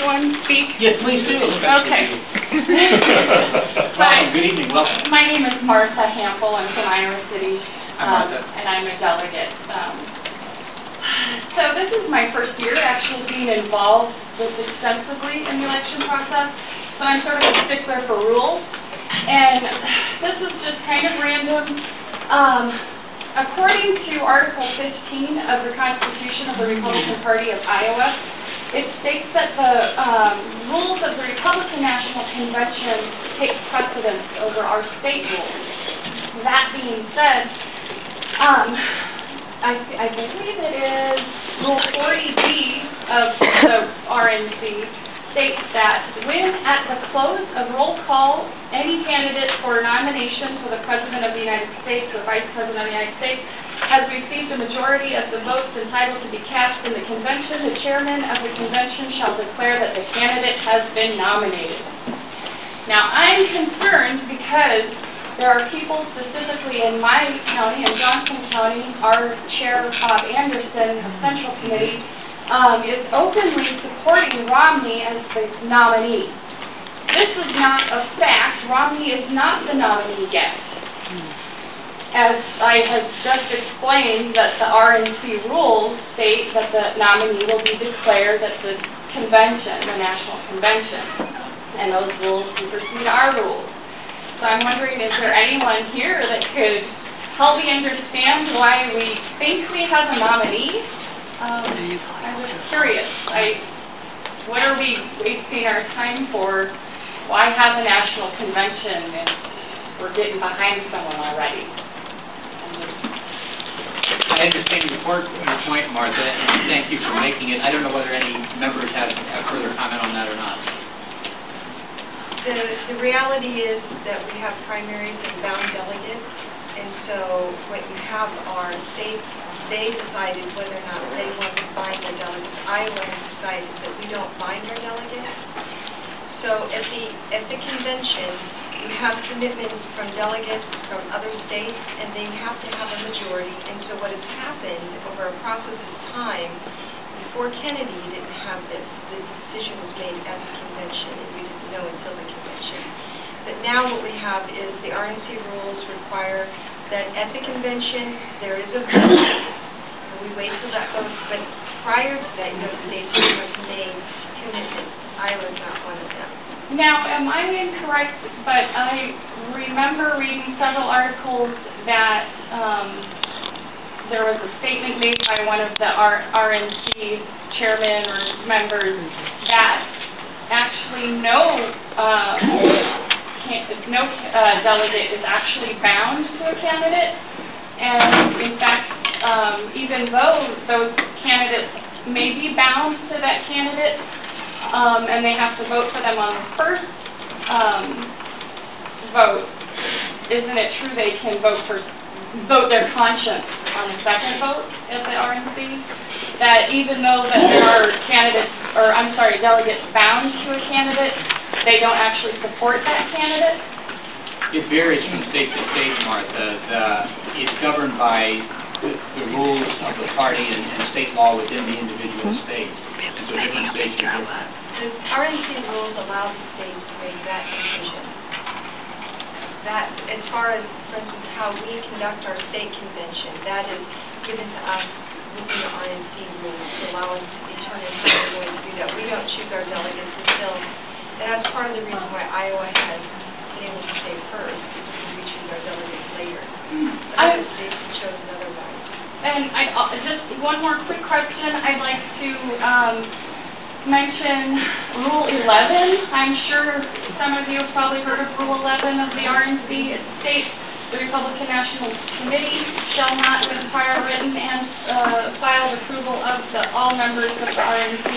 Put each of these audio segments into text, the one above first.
anyone speak? Yes, please do. Okay. Welcome. Good evening. Welcome. My name is Martha Hampel. I'm from Iowa City, and I'm a delegate. So this is my first year actually being involved this extensively in the election process, so I'm sort of a stickler for rules. And this is just kind of random. According to Article 15 of the Constitution of the Republican Party of Iowa, it states that the rules of the Republican National Convention take precedence over our state rules. That being said, I believe it is Rule 40B of the RNC states that when at the close of roll call, any candidate for nomination for the President of the United States or Vice President of the United States has received a majority of the votes entitled to be cast in the convention, the chairman of the convention shall declare that the candidate has been nominated. Now, I'm concerned because there are people specifically in my county, in Johnson County, our Chair Bob Anderson of Central Committee is openly supporting Romney as the nominee. This is not a fact. Romney is not the nominee yet. As I have just explained, that the RNC rules state that the nominee will be declared at the convention, the National Convention, and those rules supersede our rules. So I'm wondering, is there anyone here that could help me understand why we think we have a nominee? I was curious. What are we wasting our time for? Why have a national convention if we're getting behind someone already? I understand your point, Martha, and thank you for making it. I don't know whether any members have a further comment on that or not. The reality is that we have primaries and bound delegates, and so what you have are states, they decided whether or not they want to bind their delegates. Iowa has decided that we don't bind our delegates. So at the convention, you have commitments from delegates from other states, and they have to have a majority. And so what has happened over a process of time, before Kennedy didn't have this, the decision was made at the convention, and we didn't know until the convention. But now what we have is the RNC rules require that at the convention there is a vote, and we wait till that vote, but prior to that, states must make commitments. Iowa's not one of them. Now, am I incorrect, but I remember reading several articles that there was a statement made by one of the RNC chairmen or members that actually no delegate is actually bound to a candidate, and in fact, even though those candidates may be bound to that candidate, and they have to vote for them on the first vote, isn't it true they can vote their conscience on the second vote at the RNC? That even though that there are delegates bound to a candidate, they don't actually support that candidate? It varies from state to state, Martha. It's governed by the rules of the party and state law within the individual states. And so different states are different. The RNC rules allow the states to make that decision. That, as far as, for instance, how we conduct our state convention, that is given to us within the RNC rules to allow us to determine how we're going to do that. We don't choose our delegates until, and that's part of the reason why Iowa has been able to stay first, because we choose our delegates later. But other states have chosen otherwise. And just one more quick question. I'd like to mention Rule 11. I'm sure some of you have probably heard of Rule 11 of the RNC. It states the Republican National Committee shall not require written and filed approval of all members of the RNC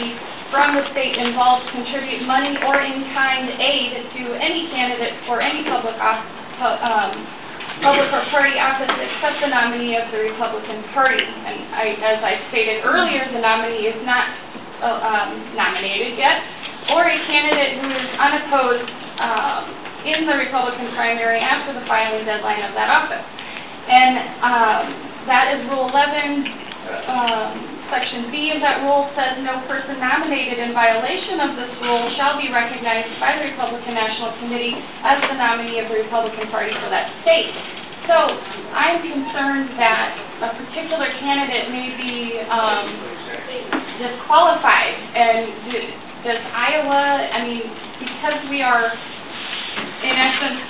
from the state involved contribute money or in-kind aid to any candidate for any public or party office except the nominee of the Republican Party. And as I stated earlier, the nominee is not nominated yet, or a candidate who is unopposed in the Republican primary after the filing deadline of that office. And that is Rule 11, Section B of that rule says no person nominated in violation of this rule shall be recognized by the Republican National Committee as the nominee of the Republican Party for that state. So I'm concerned that a particular candidate may be disqualified. And does Iowa, I mean, because we are in essence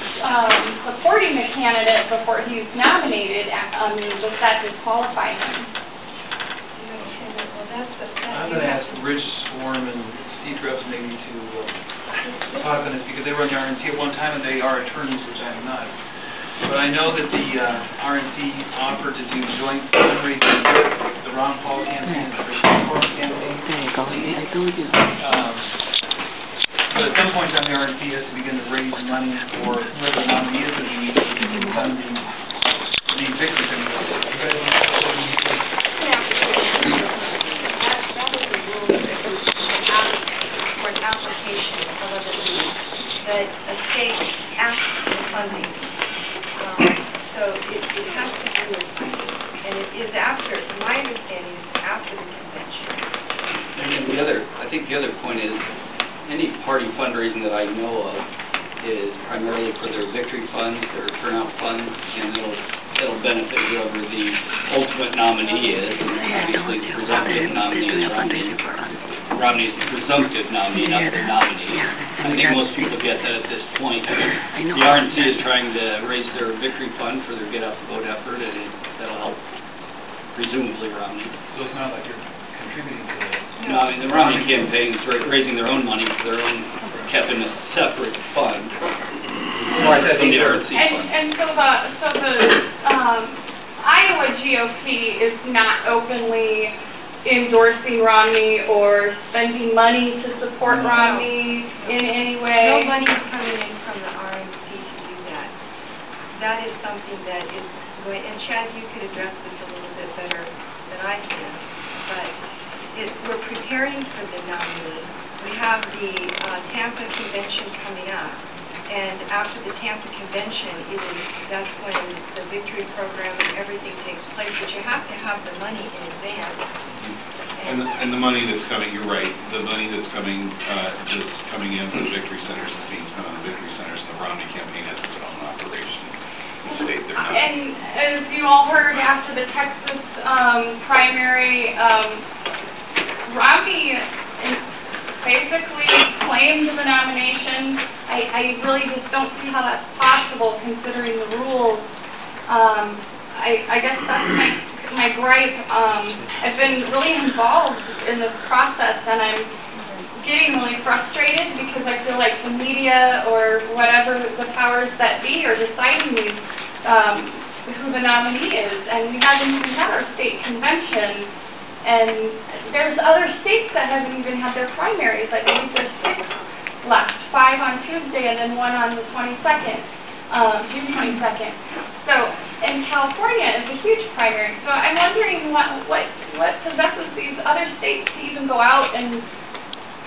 supporting the candidate before he's nominated, does that disqualify him? I'm going to ask Rich Swarm and Steve Grubbs maybe to talk on this, because they were on the RNC at one time and they are attorneys, which I am not. But I know that the RNC offered to do joint fundraising with the Ron Paul campaign and the Richard Swarm campaign. There you go. I told you. But at some point in time, the RNC has to begin to raise money for whoever the nominee is that we need to fund the victory committee. That a state asks for funding. So it has to do with funding. And it is after, my understanding is after the convention. And I think the other point is, any party fundraising that I know of is primarily for their victory funds, their turnout funds, and it'll benefit whoever the ultimate nominee is. And obviously, the presumptive nominee is Romney. Romney's the presumptive nominee, not the nominee. I think most people get that at this point. The RNC is trying to raise their victory fund for their Get Out the Vote effort, and that'll help, presumably, Romney. So it's not like you're contributing to that. No, I mean, the Romney campaign is raising their own money for their own, kept in a separate fund. And so the Iowa GOP is not openly endorsing Romney or spending money to support Romney in any way? No money is coming in from the RNC to do that. That is something that is going, and Chad, you could address this a little bit better than I can, but we're preparing for the nominee. We have the Tampa Convention coming up, and after the Tampa Convention, that's when the victory program and everything takes place, but you have to have the money in advance. And the money that's coming, you're right, the money that's coming in from the victory centers is being spent on the victory centers, and the Romney campaign has its own operation. And as you all heard after the Texas primary, Romney basically claimed the nomination. I really just don't see how that's possible considering the rules. I guess that's my gripe. I've been really involved in this process, and I'm getting really frustrated because I feel like the media or whatever the powers that be are deciding who the nominee is, and we haven't even had our state convention, and there's other states that haven't even had their primaries. I believe there's 6 left, 5 on Tuesday and then 1 on the 22nd, June 22nd. So, and California is a huge primary. So I'm wondering what possesses these other states to even go out and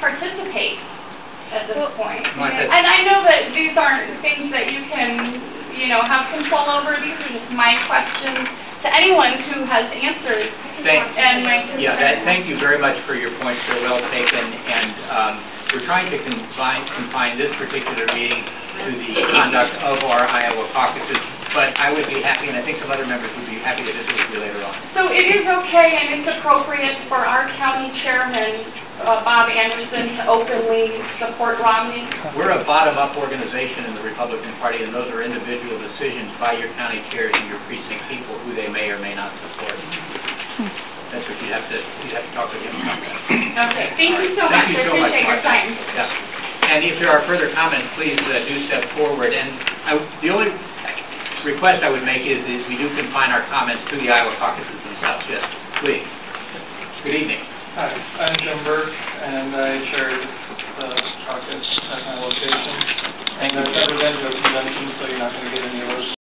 participate at this point. And I know that these aren't things that you can, have control over. These are just my questions to anyone who has answers. Thank you very much for your points. They're well taken, and we're trying to confine this particular meeting to the conduct of our Iowa caucuses, but I would be happy, and I think some other members would be happy to visit with you later on. So it is okay and it's appropriate for our county chairman, Bob Anderson, to openly support Romney? We're a bottom-up organization in the Republican Party, and those are individual decisions by your county chairs and your precinct people who they may or may not support. That's what you'd have to talk with him about that. Okay, thank you so much. I appreciate your time. Yeah. And if there are further comments, please do step forward. And the only request I would make is we do confine our comments to the Iowa caucuses themselves. Yes, please. Good evening. Hi, I'm Jim Burke, and I chair the caucus at my location. And I've never been to a convention, so you're not going to get any of those